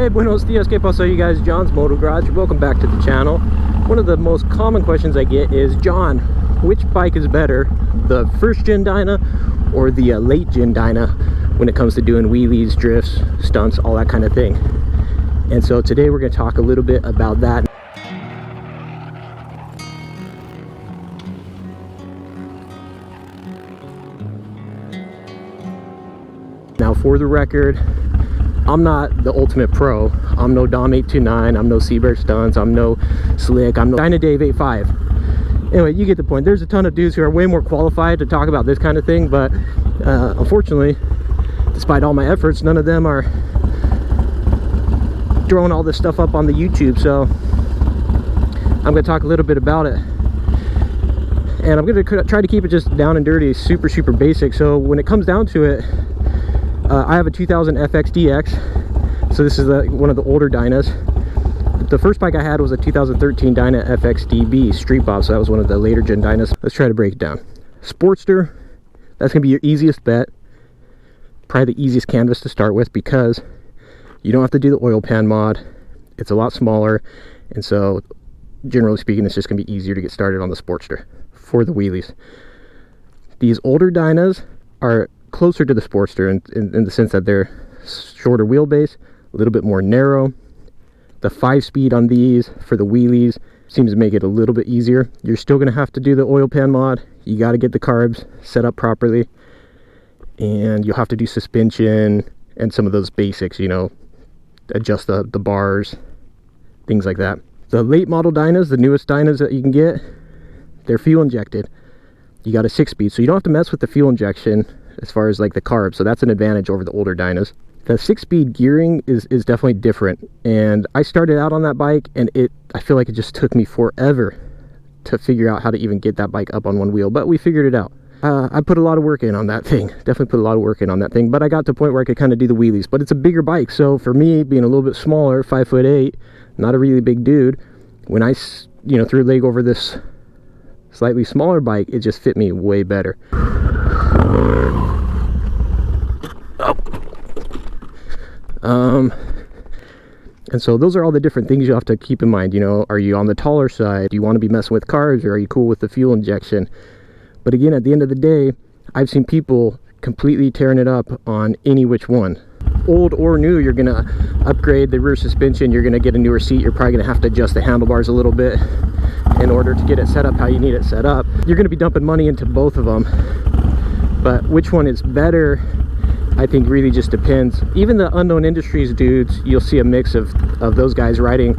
Hey, buenos dias, que pasa, you guys? John's Moto Garage. Welcome back to the channel. One of the most common questions I get is, John, which bike is better, the first gen Dyna or the late gen Dyna when it comes to doing wheelies, drifts, stunts, all that kind of thing? And so today we're going to talk a little bit about that. Now, for the record, I'm not the ultimate pro. I'm no Dom 829, I'm no Seabear Stunts, I'm no Slick, I'm no Dyna Dave 85. Anyway, you get the point. There's a ton of dudes who are way more qualified to talk about this kind of thing, but unfortunately, despite all my efforts, none of them are throwing all this stuff up on the YouTube. So I'm going to talk a little bit about it, and I'm going to try to keep it just down and dirty, super basic. So when it comes down to it, I have a 2000 FXDX, so this is one of the older Dynas. The first bike I had was a 2013 Dyna FXDB Street Bob, so that was one of the later gen Dynas. Let's try to break it down. Sportster, that's going to be your easiest bet. Probably the easiest canvas to start with because you don't have to do the oil pan mod. It's a lot smaller, and so generally speaking, it's just going to be easier to get started on the Sportster for the wheelies. These older Dynas are closer to the Sportster in the sense that they're shorter wheelbase, a little bit more narrow. The 5-speed on these for the wheelies seems to make it a little bit easier. You're still going to have to do the oil pan mod. You got to get the carbs set up properly, and you'll have to do suspension and some of those basics, you know, adjust the bars, things like that. The late model Dynas, the newest Dynas that you can get, they're fuel injected. You got a 6-speed, so you don't have to mess with the fuel injection as far as like the carbs, so that's an advantage over the older Dynas. The 6-speed gearing is definitely different, and I started out on that bike, and I feel like it just took me forever to figure out how to even get that bike up on one wheel, but we figured it out. I put a lot of work in on that thing, definitely put a lot of work in on that thing, but I got to a point where I could kind of do the wheelies. But it's a bigger bike, so for me, being a little bit smaller, 5'8", not a really big dude, when I threw a leg over this slightly smaller bike, it just fit me way better. And so those are all the different things you have to keep in mind. You know, are you on the taller side? Do you want to be messing with carbs, or are you cool with the fuel injection? But again, at the end of the day, I've seen people completely tearing it up on any which one. Old or new, you're going to upgrade the rear suspension, you're going to get a newer seat, you're probably going to have to adjust the handlebars a little bit in order to get it set up how you need it set up. You're going to be dumping money into both of them, but which one is better, I think really just depends. Even the Unknown Industries dudes, you'll see a mix of those guys riding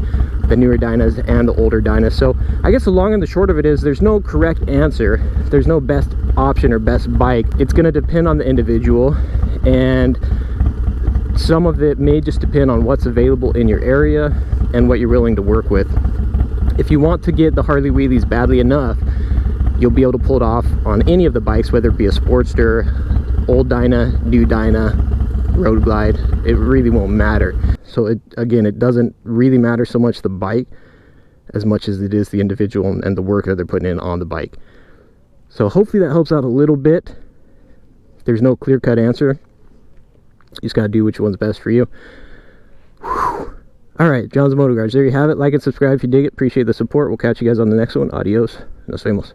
the newer Dynas and the older Dynas. So I guess the long and the short of it is there's no correct answer. There's no best option or best bike. It's going to depend on the individual, and some of it may just depend on what's available in your area and what you're willing to work with. If you want to get the Harley wheelies badly enough, you'll be able to pull it off on any of the bikes, whether it be a Sportster, old Dyna, new Dyna, road glide. It really won't matter. So again, it doesn't really matter so much the bike as much as it is the individual and the work that they're putting in on the bike. So hopefully that helps out a little bit. There's no clear-cut answer. You just gotta do which one's best for you. Whew. All right, John's Moto Garage, there you have it. Like and subscribe if you dig it. Appreciate the support. We'll catch you guys on the next one. Adios. Nos vemos.